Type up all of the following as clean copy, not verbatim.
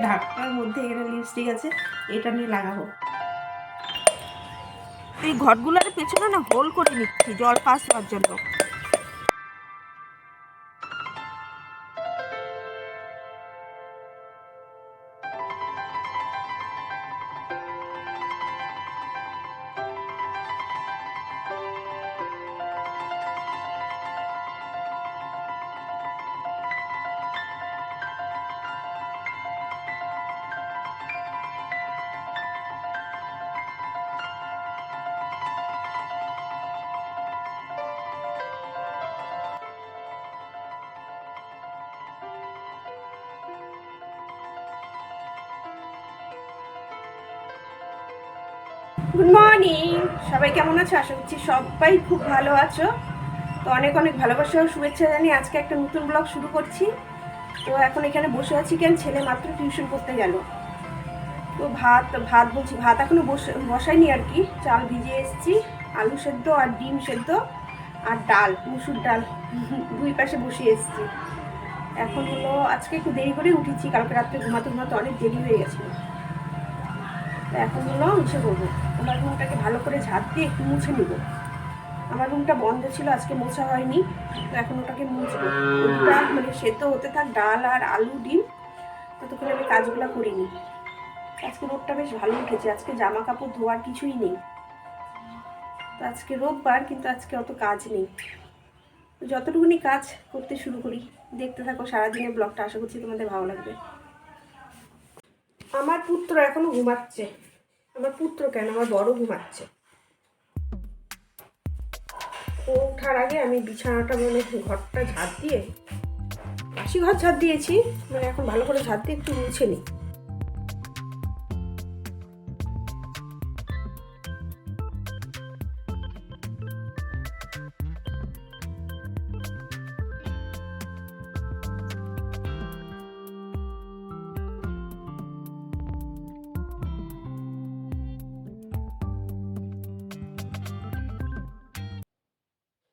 ঢাকনার মধ্যে এখানে লিপস্টিক আছে, এটা নিয়ে লাগাবো। এই ঘটগুলোর পেছনে না হোল করে নিচ্ছি জল পাস হওয়ার জন্য। গুড মর্নিং, সবাই কেমন আছো? আশা করছি সবাই খুব ভালো আছো। তো অনেক অনেক ভালোবাসা ও শুভেচ্ছা জানিয়ে আজকে একটা নতুন ব্লগ শুরু করছি। তো এখন এখানে বসে আছি, কেন ছেলে মাত্র টিউশন করতে গেল। তো ভাত এখনো বসাইনি আর কি। চাল ভিজিয়ে এসেছি, আলু সেদ্ধ আর ডিম সেদ্ধ আর ডাল, মুসুর ডাল দুই পাশে বসিয়ে এসেছি। এখন হলো আজকে একটু দেরি করে উঠেছি, কালকে রাত্রে ঘুমাতে ঘুমাতে অনেক দেরি হয়ে গেছিলো। এখন হলো মুছে করবো। আমার রুমটাকে ভালো করে ঝাঁট দিয়ে একটু মুছে নিব। আমার রুমটা বন্ধ ছিল, আজকে মোছা হয়নি, তো এখন ওটাকে মুছবো। ওটা মানে সেদ্ধ হতে থাক, ডাল আর আলু ডিম, ততক্ষণ আমি কাজগুলো করিনি। আজকে রোদটা বেশ ভালো উঠেছে, আজকে জামা কাপড় ধোয়ার কিছুই নেই। তো আজকে রোববার, কিন্তু আজকে অত কাজ নেই। তো যতটুকুনি কাজ করতে শুরু করি, দেখতে থাকো সারাদিনের ব্লগটা, আশা করছি তোমাদের ভালো লাগবে। আমার পুত্র এখনো ঘুমাচ্ছে। আমার পুত্র কেন, আমার বড় ঘুমাচ্ছে। ও ওঠার আগে আমি বিছানাটা মানে ঘরটা ঝাড় দিয়ে, বাসি ঘর ঝাড় দিয়েছি, মানে এখন ভালো করে ঝাড় দিয়ে একটু মুছে নিই।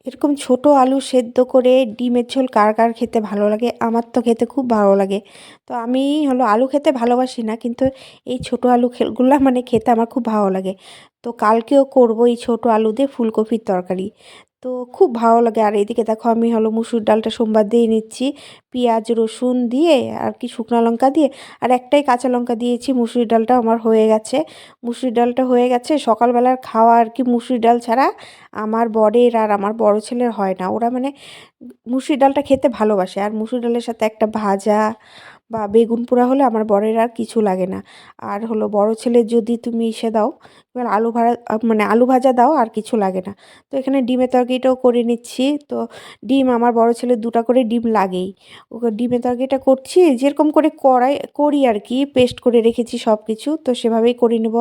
এরকম ছোট আলু সেদ্ধ করে ডিমের ঝোল কার কার খেতে ভালো লাগে? আমার তো খেতে খুব ভালো লাগে। তো আমি হলো আলু খেতে ভালোবাসি না, কিন্তু এই ছোট গুলা মানে খেতে আমার খুব ভালো লাগে। তো কালকেও করব এই ছোট আলু দিয়ে ফুলকপির তরকারি। তো খুব ভালো লাগে। আর এদিকে দেখো আমি হলো মুসুর ডালটা সোমবার দিয়ে নিচ্ছি, পেঁয়াজ রসুন দিয়ে আর কি শুকনো লঙ্কা দিয়ে, আর একটাই কাঁচা লঙ্কা দিয়েছি। মুসুর ডালটা আমার হয়ে গেছে। মুসুর ডালটা হয়ে গেছে, সকালবেলার খাওয়া আর কি। মুসুর ডাল ছাড়া আমার বরের আর আমার বড় ছেলের হয় না। ওরা মানে মুসুর ডালটা খেতে ভালোবাসে, আর মুসুর ডালের সাথে একটা ভাজা বা বেগুন পোড়া হলে আমার বরের আর কিছু লাগে না। আর হলো বড় ছেলে যদি তুমি ইসে দাও, এবার মানে আলু ভাজা দাও, আর কিছু লাগে না। তো এখানে ডিমের তরকারিটাও করে নিচ্ছি। তো ডিম আমার বড় ছেলের 2টা করে ডিম লাগেই। ওকে ডিমের তরকারিটা করছি যেরকম করে করি আর কি, পেস্ট করে রেখেছি সব কিছু, তো সেভাবেই করে নেব।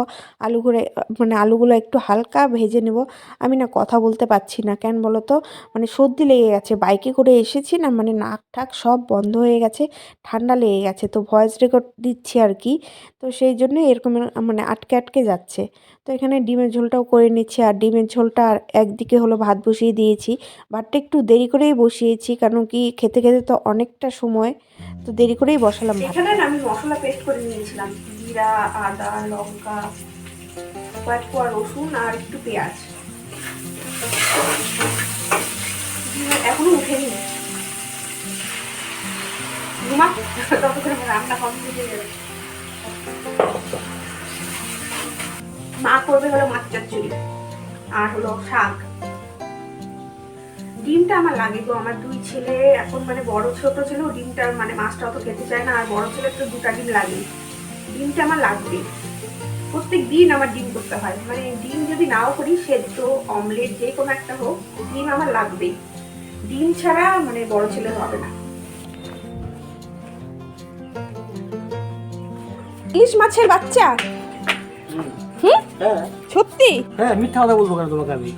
মানে আলুগুলো একটু হালকা ভেজে নেব। আমি না কথা বলতে পারছি না, কেন বলো তো, মানে সর্দি লেগে গেছে। বাইকে করে এসেছি না, মানে নাক ঠাক সব বন্ধ হয়ে গেছে, ঠান্ডা লেগে গেছে। তো ভয়েস রেকর্ড দিচ্ছি আর কি, তো সেই জন্য এরকম মানে আটকে আটকে যাচ্ছে। তো এখানে ডিমের ঝোলটাও করে নিচ্ছি, আর ডিমের ঝোলটা আর একদিকে হলো ভাত বসিয়ে দিয়েছি। ভাতটা একটু দেরি করেই বসিয়েছি, কারণ কি খেতে খেতে তো অনেকটা সময়, তো দেরি করেই বসালাম। এখানে আমি মশলা পেস্ট করে নিয়েছিলাম, জিরা, আদা, লঙ্কা, কয়েক কোয়া রসুন আর একটু পেঁয়াজ। এখনো উঠেনি, রান্না কমপ্লিট হয়ে যাবে। মা করবে হলো মাছ চচ্চড়ি আর হলো শাক। ডিমটা আমার লাগে গো, আমার 2 ছেলে এখন, মানে বড় ছোট ছেলেও ডিমটা মানে মাছটা অত খেতে চায় না, আর বড় ছেলের তো 2টা ডিম লাগে। ডিমটা আমার লাগবে, প্রত্যেক দিন আমার ডিম করতে হয়। মানে ডিম যদি নাও করি, সেদ্ধ অমলেট যে কোনো একটা হোক, ডিম আমার লাগবেই। ডিম ছাড়া মানে বড় ছেলের হবে না। ইলিশ মাছের বাচ্চা? হুম, হ্যাঁ সত্যি? হ্যাঁ, মিথ্যা কথা বলবো কেন তোমাকে? আমি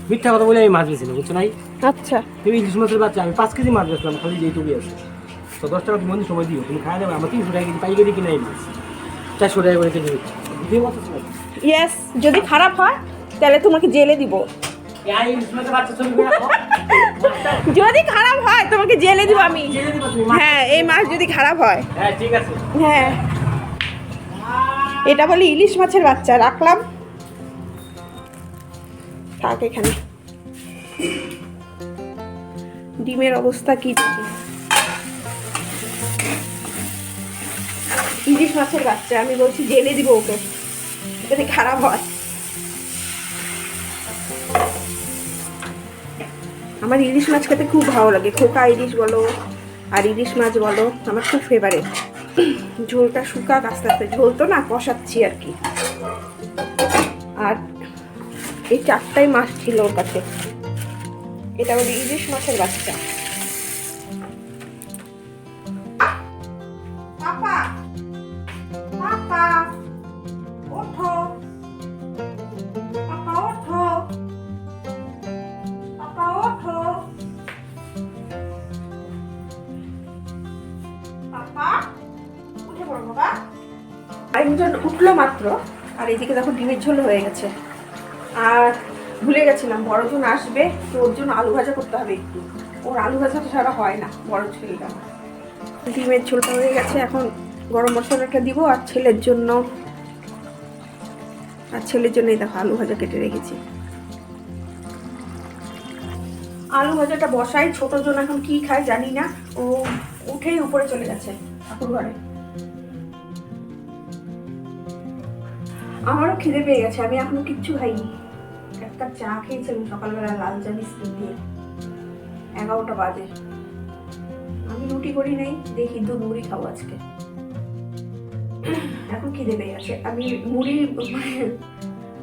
মিথ্যা কথা বলে আমি মাছ বেছি না, বুঝছো নাই? আচ্ছা, তুমি ইলিশ মাছের বাচ্চা, আমি 5 কেজি মাছ বেচলাম, খালি যেটুকুই আছে। তো 10 টাকা তুমি সময় দিও, তুমি খাই দেবে। আমার 300 টাকা কেজি পাইকারি কিনে এই মাছ 400 টাকা করে কেজি দিচ্ছি। বুঝতেই পারছো? ইয়েস, যদি খারাপ হয় তাহলে তোমাকে জেলে দিব। যদি খারাপ হয় তোমাকে জেলে দিব আমি। হ্যাঁ, এই মাছ যদি খারাপ হয়। হ্যাঁ ঠিক আছে। হ্যাঁ, এটা বলে ইলিশ মাছের বাচ্চা, রাখলাম থাক এখানে। ডিমের অবস্থা কি দেখি। ইলিশ মাছের বাচ্চা, আমি বলছি জেলে দিব ওকে যদি খারাপ হয়। আমার ইলিশ মাছ খেতে খুব ভালো লাগে, খোকা ইলিশ বলো আর ইলিশ মাছ বলো, আমার খুব ফেভারিট। ঝোলটা শুকাক আস্তে আস্তে, ঝোল তো না কষাচ্ছি আর কি। আর এই 4টাই মাছ ছিল ওর কাছে। এটা হলো ইলিশ মাছের বাচ্চা। পাপা পাপা ওঠো, পাপা ওঠো, পাপা ওঠো, পাপা উঠে পড়ো বাবা। আরেকজন উঠলো মাত্র। আর এদিকে দেখো ডিমের ঝোল হয়ে গেছে। আর ভুলে গেছিলাম বড়জন আসবে, তো ওর জন্য আলু ভাজা করতে হবে একটু। ওর আলু ভাজাটা ছাড়া হয় না বড় ছেলেটা। ডিমের ঝোলটা হয়ে গেছে, এখন গরম মশলাটা দিব। আর ছেলের জন্য এই দেখো আলু ভাজা কেটে রেখেছি। আলু ভাজাটা বসাই। ছোটজন এখন কি খায় জানি না, ও উঠেই উপরে চলে গেছে ঠাকুর ঘরে। আমারও খিদে পেয়ে গেছে, আমি এখনো কিচ্ছু খাইনি। এক কাপ চা খেয়েছিলাম সকালবেলা লাল চা বিস্কুট দিয়ে, 11টা বাজে। আমি রুটি করি নাই, দেখি দুধ মুড়ি খাবো আজকে। এখন খিদে পেয়ে গেছে, আমি মুড়ি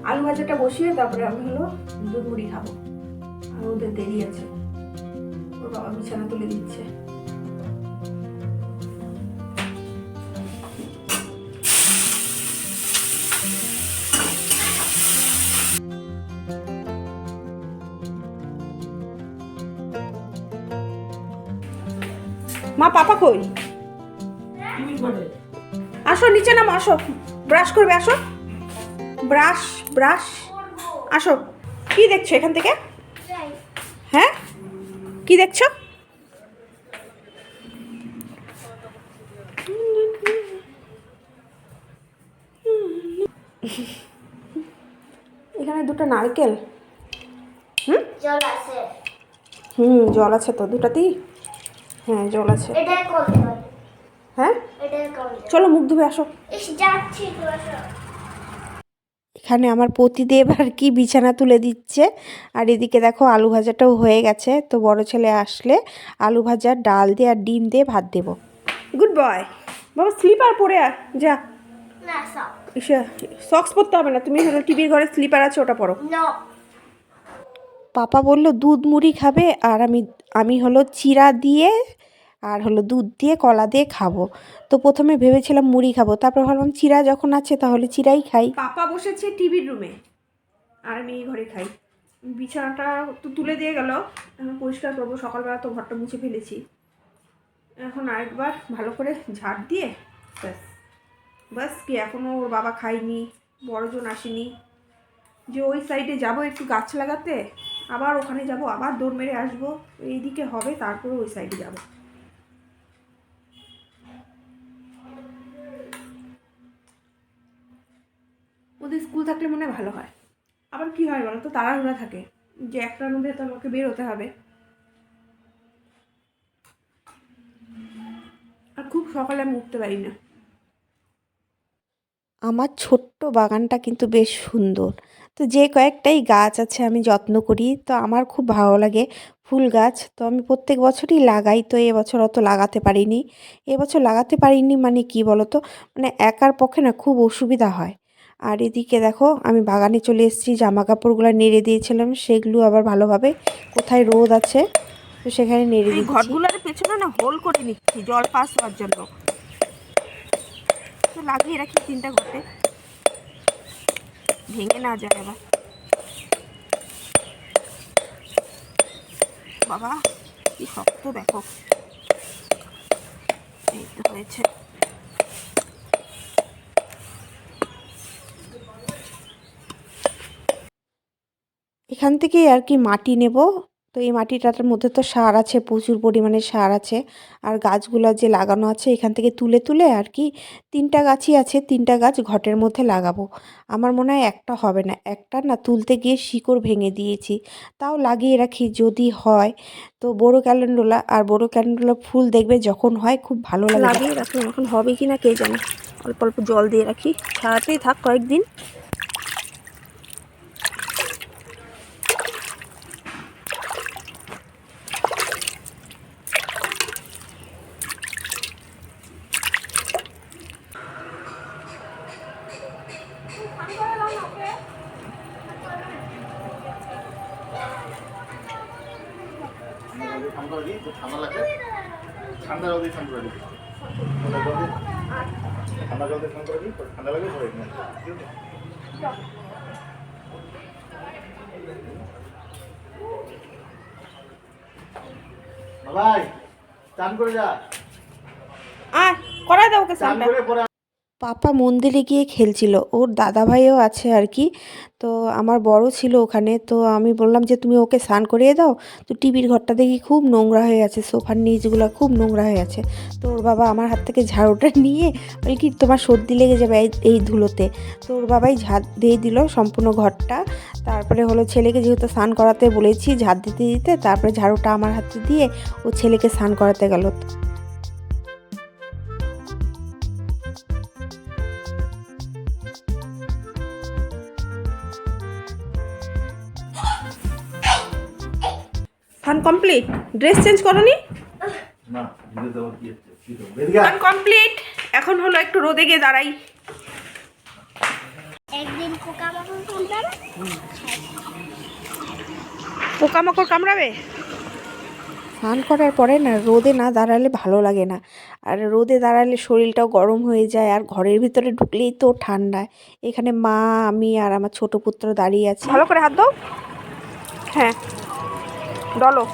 আলু ভাজাটা বসিয়ে তারপরে আমি হলো দুধ মুড়ি খাবো। আর ওদের দেরি আছে, ওর বাবা বিছানা তুলে দিচ্ছে। মা পাপা কই? আসো নিচে নামো, আসো ব্রাশ করবে, আসো ব্রাশ ব্রাশ আসো। কি দেখছো এখান থেকে? হ্যাঁ কি দেখছো? এখানে দুটো নারকেল। জল আছে। জল আছে তো দুটাতেই। হ্যাঁ জল আছে। এটা কোন জল? হ্যাঁ এটা কোন জল? চলো মুখ ধুবে আসো। এসে যাচ্ছি তো আসো। এখানে আমার পতিদেব আর কি বিছানা তুলে দিচ্ছে। আর এদিকে দেখো আলু ভাজাটাও হয়ে গেছে। তো বড় ছেলে আসলে আলু ভাজা ডাল দিয়ে আর ডিম দিয়ে ভাত দেবো। গুড বয় বাবা, স্লিপার পরে যা। না সব। সক্স পরতে হবে না, তুমি হলো টিভির ঘরে স্লিপার আছে ওটা পরো। নো। পাপা বলল দুধ মুড়ি খাবে, আর আমি হলো চিড়া দিয়ে আর হলো দুধ দিয়ে কলা দিয়ে খাবো। তো প্রথমে ভেবেছিলাম মুড়ি খাবো, তারপর ভাবলাম চিড়া যখন আছে তাহলে চিড়াই খাই। পাপা বসেছে টিভির রুমে আর আমি এই ঘরে খাই। বিছানাটা তো তুলে দিয়ে গেল, এখন পরিষ্কার করবো। সকালবেলা তো ঘরটা মুছে ফেলেছি, এখন আরেকবার ভালো করে ঝাড় দিয়ে ব্যাস। বাস কি এখনও ওর বাবা খায়নি, বড়জন আসেনি। যে ওই সাইডে যাব একটু গাছ লাগাতে, আবার ওখানে যাব, আবার দৌড় মেরে আসবো, এইদিকে হবে তারপরে ওই সাইডে যাব। ওদের স্কুল থাকলে মনে ভালো হয়। আবার কি হয় বলো তো, তাড়াহুড়া থাকে যে একটার মধ্যে তো আমাকে বের হতে হবে। আর খুব সকালে আমি উঠতে পারি না। আমার ছোট্ট বাগানটা কিন্তু বেশ সুন্দর। তো যে কয়েকটাই গাছ আছে আমি যত্ন করি, তো আমার খুব ভালো লাগে ফুল গাছ। তো আমি প্রত্যেক বছরই লাগাই, তো এবছর অত লাগাতে পারিনি। এবছর লাগাতে পারিনি মানে কি বলো তো, মানে একার পক্ষে না খুব অসুবিধা হয়। আর এদিকে দেখো আমি বাগানে চলে এসেছি, জামা কাপড়গুলো নেড়ে দিয়েছিলাম, সেগুলো আবার ভালোভাবে কোথায় রোদ আছে তো সেখানে নেড়ে দিচ্ছি। ঘরগুলোর পেছনে না হোল করে নিচ্ছি জল পাস হওয়ার জন্য, তো লাগিয়ে রাখি 3টা ঘটে, ভেঙে না যায় আবার। বাবা কি শক্ত দেখো, এই তো হয়েছে। এখান থেকে আর কি মাটি নেব, তো এই মাটিটার মধ্যে তো সার আছে, প্রচুর পরিমাণে সার আছে। আর গাছগুলো যে লাগানো আছে এখান থেকে তুলে তুলে আর কি 3টা গাছই আছে, 3টা গাছ ঘটের মধ্যে লাগাবো। আমার মনে হয় একটা হবে না, একটা না তুলতে গিয়ে শিকড় ভেঙে দিয়েছি। তাও লাগিয়ে রাখি যদি হয়। তো বড় ক্যালেন্ডুলা, আর বড় ক্যালেন্ডুলা ফুল দেখবে যখন হয় খুব ভালো লাগে। লাগিয়ে রাখলাম, এখন হবে কি না কে জানে। অল্প অল্প জল দিয়ে রাখি, ছাড়াতেই থাক কয়েকদিন। ঠান্ডা লাগবে, ঠান্ডা জল দিয়ে স্নান করে দিবি, ঠান্ডা জল দিয়ে স্নান করে দিবি, ঠান্ডা লাগবে পরে ভাই চান করে যা, করাই দাও ওকে চান করে পরে পাপা মন্দিরে গিয়ে খেলছিল, ওর দাদা ভাইও আছে আর কি। তো আমার বড় ছিল ওখানে, তো আমি বললাম যে তুমি ওকে স্নান করিয়ে দাও। তো টিভির ঘরটা দেখি খুব নোংরা হয়ে আছে, সোফার নিচগুলো খুব নোংরা হয়ে আছে। তো ওর বাবা আমার হাত থেকে ঝাড়ুটা নিয়ে বলে কি তোমার সর্দি লেগে যাবে এই ধুলোতে। তো ওর বাবাই ঝাড় দিয়ে দিল সম্পূর্ণ ঘরটা। তারপরে হলো ছেলেকে যেহেতু স্নান করাতে বলেছি ঝাড় দিতে দিতে, তারপরে ঝাড়ুটা আমার হাতে দিয়ে ও ছেলেকে স্নান করাতে গেল। ফান কমপ্লিট, ড্রেস চেঞ্জ করনি? না ভিডিও দেওয়ার কি আছে, কি তো বেরিয়া ফান কমপ্লিট। এখন হলো একটু রোদে গিয়ে দাঁড়াই। একদিন পোকামাকড় কামড়াবে। পোকামাকড় কামড়াবে? স্নান করার পরে না রোদে না দাঁড়ালে ভালো লাগে না। আর রোদে দাঁড়ালে শরীরটাও গরম হয়ে যায়, আর ঘরের ভিতরে ঢুকলেই তো ঠান্ডা। এখানে মা, আমি আর আমার ছোট পুত্র দাঁড়িয়ে আছি। ভালো করে হাত দাও। হ্যাঁ ডলো।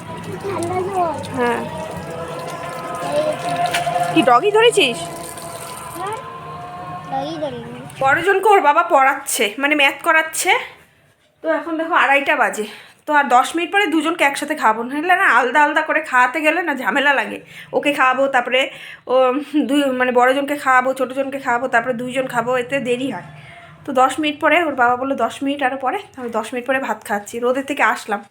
ঠান্ডা জল। হ্যাঁ, কি ডগি ধরেছিস? দড়ি দড়ি। বড়জনকে ওর বাবা পড়াচ্ছে, মানে ম্যাথ করাচ্ছে। তো এখন দেখো 2:30 বাজে। তো আর 10 মিনিট পরে দুজনকে একসাথে খাওয়াবো, নাহলে না আলাদা আলাদা করে খাওয়াতে গেলে না ঝামেলা লাগে। ওকে খাওয়াবো, তারপরে ও মানে বড়জনকে খাওয়াবো, ছোটোজনকে খাওয়াবো, তারপরে 2জন খাবো, এতে দেরি হয়। তো 10 মিনিট পরে ওর বাবা বললো 10 মিনিট আরও পরে। আমি 10 মিনিট পরে ভাত খাচ্ছি। রোদের থেকে আসলাম,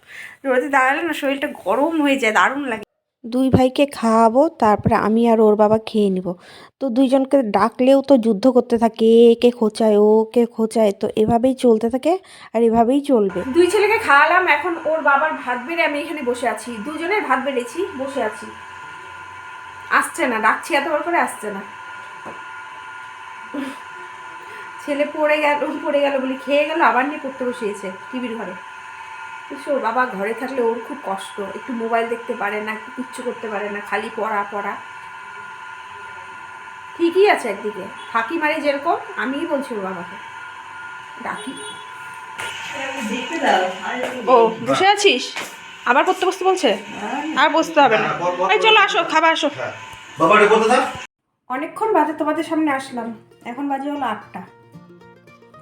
রোদে দাঁড়ালে না শরীরটা গরম হয়ে যায়, দারুণ লাগে। দুই ভাইকে খাওয়াবো, তারপরে আমি আর ওর বাবা খেয়ে নিব। তো দুইজনকে ডাকলেও তো যুদ্ধ করতে থাকে, একে খোঁচায় ওকে খোঁচায়, তো এভাবেই চলতে থাকে আর এভাবেই চলবে। দুই ছেলেকে খাওয়ালাম, এখন ওর বাবার ভাত বেড়ে আমি এখানে বসে আছি। দুজনের ভাত বেড়েছি, বসে আছি। আসছে না, ডাকছি এতবার করে আসছে না। ছেলে পড়ে গেল বলি খেয়ে গেল, আবার নিয়ে পড়তে বসিয়েছে টিভির ঘরে। ওর বাবা ঘরে থাকলে ওর খুব কষ্ট, একটু মোবাইল দেখতে পারে না, একটু কিচ্ছু করতে পারে না, খালি পড়া পড়া। ঠিকই আছে একদিকে, ফাঁকি মারে যেরকম, আমিই বলছি ওর বাবাকে ডাকি। ও বসে আছিস, আবার পড়তে বসতে বলছে? আর বসতে হবে না, এই চলো আসো খাবার আসো। বাবারে বলতে থাক। অনেকক্ষণ বাদে তোমাদের সামনে আসলাম, এখন বাজে হলো 8টা।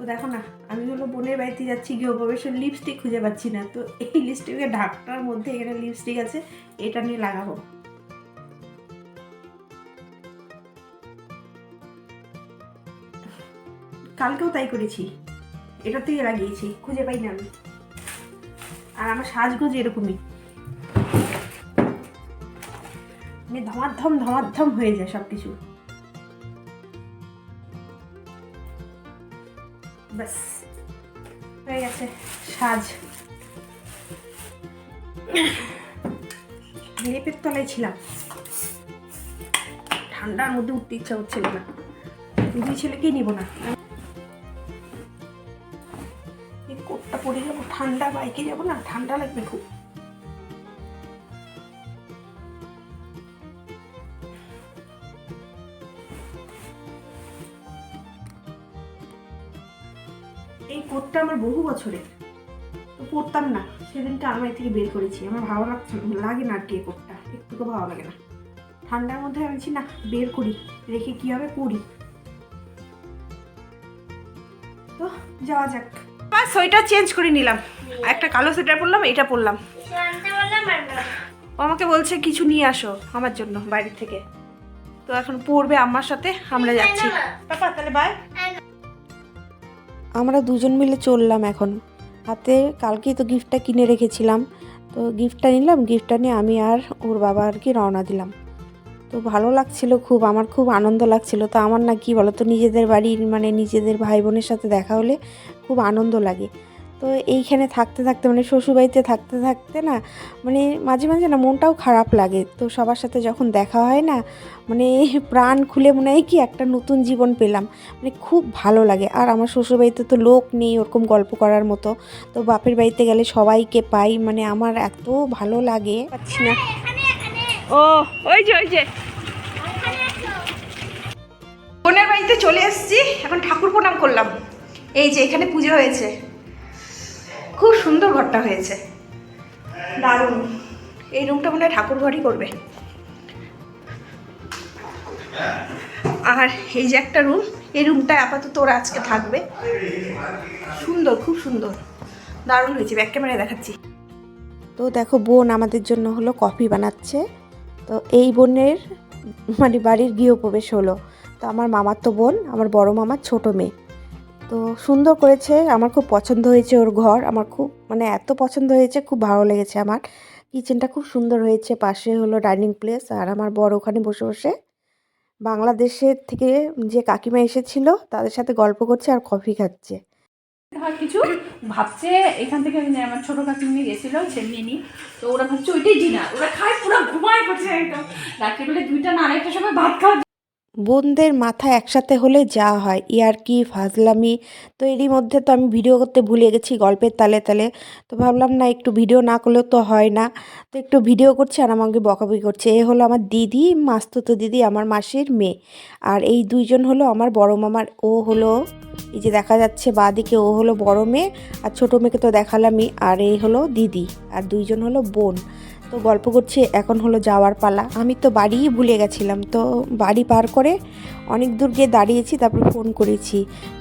তো দেখো না, আমি হলো বোনের বাড়িতে যাচ্ছি, গৃহপ্রবেশের লিপস্টিক খুঁজে পাচ্ছি না। তো এই লিপস্টিকের ঢাকটার মধ্যে এখানে লিপস্টিক আছে, এটা নিয়ে লাগাবো। কালকেও তাই করেছি, এটা থেকে লাগিয়েছি, খুঁজে পাই না আমি। আর আমার সাজগোজ এরকমই, মানে ধমাধম হয়ে যায় সব কিছু। ব্যাস হয়ে গেছে সাজ। লেপের তলায় ছিলাম, ঠান্ডার মধ্যে উঠতে ইচ্ছা হচ্ছিল না। দুই ছেলেকেই নিব না, এই কোটটা পরে যাবো, ঠান্ডা বাইকে যাবো না, ঠান্ডা লাগবে খুব। এই কোটটা আমার বহু বছরের, তো পরতাম না, সেদিনটা আলমারি থেকে বের করেছি। আমার ভালো লাগে না আর কি, এই কোটটা একটুকু ভালো লাগে না। ঠান্ডার মধ্যে আমি না বের করি, রেখে কি হবে পরি। তো যাওয়া যাক, সোয়েটার চেঞ্জ করে নিলাম, একটা কালো সোয়েটার পরলাম, এটা পরলাম। জানতে বললাম আর না। ও আমাকে বলছে কিছু নিয়ে আসো আমার জন্য বাইরে থেকে। তো এখন পড়বে আম্মার সাথে, আমরা যাচ্ছি। পাপা তাহলে বাই। আমরা দুজন মিলে চললাম এখন। হাতে কালকেই তো গিফটটা কিনে রেখেছিলাম, তো গিফটটা নিলাম। গিফটটা নিয়ে আমি আর ওর বাবা আর কি রওনা দিলাম। তো ভালো লাগছিল খুব, আমার খুব আনন্দ লাগছিল। তো আমার না কি বলো তো, নিজেদের বাড়ির মানে নিজেদের ভাই বোনের সাথে দেখা হলে খুব আনন্দ লাগে। তো এইখানে থাকতে থাকতে মানে শ্বশুরবাড়িতে থাকতে থাকতে না মানে মাঝে মাঝে না মনটাও খারাপ লাগে। তো সবার সাথে যখন দেখা হয় না মানে প্রাণ খুলে মনে হয় কি একটা নতুন জীবন পেলাম, মানে খুব ভালো লাগে। আর আমার শ্বশুরবাড়িতে তো লোক নেই ওরকম গল্প করার মতো, তো বাপের বাড়িতে গেলে সবাইকে পাই, মানে আমার এত ভালো লাগে পাচ্ছি না। ও ওই যে বোনের বাড়িতে চলে এসেছি, এখন ঠাকুর প্রণাম করলাম। এই যে এখানে পুজো হয়েছে, খুব সুন্দর ঘরটা হয়েছে, দারুণ। এই রুমটা মনে হয় ঠাকুর ঘরই করবে। আর এই যে একটা রুম, এই রুমটা আপাতত ওরা আজকে থাকবে। সুন্দর, খুব সুন্দর, দারুণ হয়েছে। ব্যাক ক্যামেরায় দেখাচ্ছি। তো দেখো বোন আমাদের জন্য হলো কফি বানাচ্ছে। তো এই বোনের মানে বাড়ির গৃহপ্রবেশ হলো। তো আমার মামার তো বোন, আমার বড় মামার ছোট মেয়ে। তো সুন্দর করেছে, আমার খুব পছন্দ হয়েছে ওর ঘর। আমার খুব মানে এত পছন্দ হয়েছে, খুব ভালো লেগেছে আমার। কিচেনটা খুব সুন্দর হয়েছে, পাশে হলো ডাইনিং প্লেস। আর আমার বড় ওখানে বসে বসে বাংলাদেশের থেকে যে কাকিমা এসেছিল তাদের সাথে গল্প করছে আর কফি খাচ্ছে। আর কিছু ভাবছে এখান থেকে আমার ছোট কাকিমনি গেছিল সেমনি নি, তো ওরা ভাবছে ওইটাই ডিনার, ওরা খায় পুরো ঘুমায় পড়ছে একদম রাত্রিবেলা 2টা না 1টার সময় ভাত খাওয়া। বোনদের মাথা একসাথে হলে যা হয়, ইয়ার্কি ফাজলামি। তো এরই মধ্যে তো আমি ভিডিও করতে ভুলে গেছি গল্পের তালে তালে। তো ভাবলাম না একটু ভিডিও না করলেও তো হয় না, তো একটু ভিডিও করছি আর আমাকে বকাবকি করছে। এ হলো আমার দিদি, মাস্তুতো দিদি, আমার মাসির মেয়ে। আর এই দুইজন হলো আমার বড় মামার, ও হলো এই যে দেখা যাচ্ছে বাঁদিকে, ও হলো বড় মেয়ে। আর ছোটো মেয়েকে তো দেখালামই। আর এই হলো দিদি, আর দুইজন হলো বোন। তো গল্প করছি, এখন হলো যাওয়ার পালা। আমি তো বাড়িই ভুলে গেছিলাম। তো বাড়ি পার করে অনেক দূর গিয়ে দাঁড়িয়েছি, তারপরে ফোন করেছি।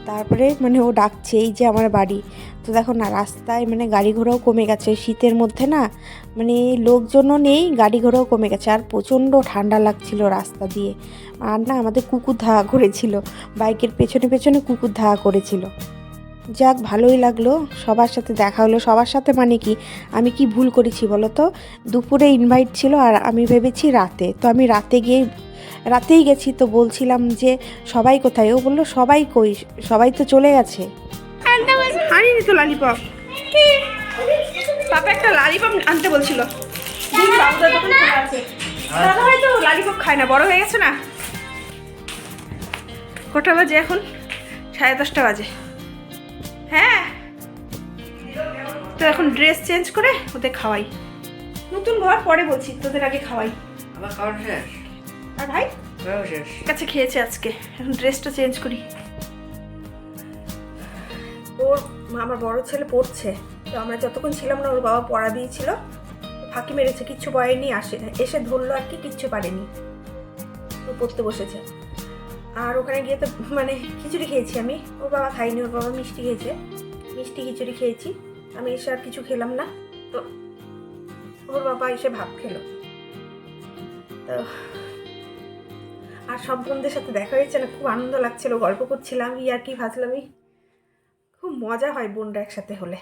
তারপরে মানে ও ডাকছে, এই যে আমার বাড়ি। তো দেখো না রাস্তায় মানে গাড়ি ঘোড়াও কমে গেছে, শীতের মধ্যে না মানে লোকজনও নেই, গাড়ি ঘোড়াও কমে গেছে। আর প্রচণ্ড ঠান্ডা লাগছিল রাস্তা দিয়ে। আর না আমাদের কুকুর ধাওয়া করেছিল, বাইকের পেছনে পেছনে কুকুর ধাওয়া করেছিল। যাক ভালোই লাগলো, সবার সাথে দেখা হলো। সবার সাথে মানে কি, আমি কি ভুল করেছি বলো তো? দুপুরে ইনভাইট ছিল আর আমি ভেবেছি রাতে। তো আমি রাতেই গেছি। তো বলছিলাম যে সবাই কোথায়, ও বললো সবাই কই, সবাই তো চলে গেছে। আনিনি তো লালিপপ, পাপা একটা লালিপপ আনতে বলছিল। দাদা হয়তো লালিপপ খায় না, বড় হয়ে গেছে না। কটা বাজে এখন? 10:30 বাজে। হ্যাঁ, তো এখন ড্রেস চেঞ্জ করে ওদের খাওয়াই। নতুন ঘর পরে বলছি, তোদের আগে খাওয়াই। আমার খাওয়ার শেষ। আর ভাই শেষ। কাছে খেয়েছে আজকে, এখন ড্রেসটা চেঞ্জ করি। ওর আমার বড় ছেলে পড়ছে, তো আমরা যতক্ষণ ছিলাম না ওর বাবা পড়া দিয়েছিল, ফাঁকি মেরেছে, কিচ্ছু বয়েনি, এসে ধরলো আর কি, কিচ্ছু পারেনি, ও পড়তে বসেছে। আর ওখানে গিয়ে তো মানে খিচুড়ি খেয়েছি আমি, ওর বাবা খাইনি, ওর বাবা মিষ্টি খেয়েছে, মিষ্টি খিচুড়ি খেয়েছি। আমি এসে আর কিছু খেলাম না, তো ওর বাবা এসে ভাত খেলো। তো আর সব বোনদের সাথে দেখা হয়েছে না, খুব আনন্দ লাগছিল, গল্প করছিলাম, আর কি ভাজলামই, খুব মজা হয় বোনরা একসাথে হলে।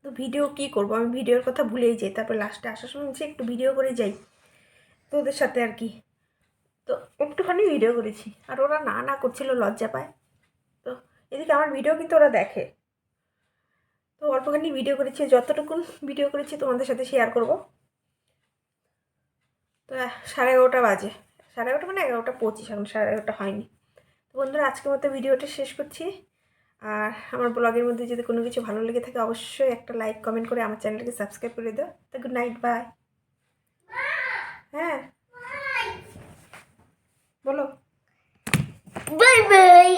তো ভিডিও কি করব, আমি ভিডিওর কথা ভুলেই যাই, তারপর লাস্টে আসার সময় হচ্ছে একটু ভিডিও করে যাই তো ওদের সাথে আর কি। তো একটুখানি ভিডিও করেছি, আর ওরা না না করছিল, লজ্জা পায়। তো এদিকে আমার ভিডিও কিন্তু ওরা দেখে, তো অল্পখানি ভিডিও করেছি, যতটুকুন ভিডিও করেছি তোমাদের সাথে শেয়ার করব। তো 11:30 বাজে, 11:30 মানে 11:25, এখন 11:30 হয়নি। তো বন্ধুরা আজকের মতো ভিডিওটা শেষ করছি। আর আমার ব্লগের মধ্যে যদি কোনো কিছু ভালো লেগে থাকে অবশ্যই একটা লাইক কমেন্ট করে আমার চ্যানেলকে সাবস্ক্রাইব করে দাও। তো গুড নাইট, বাই। হ্যাঁ বলো বাই বাই।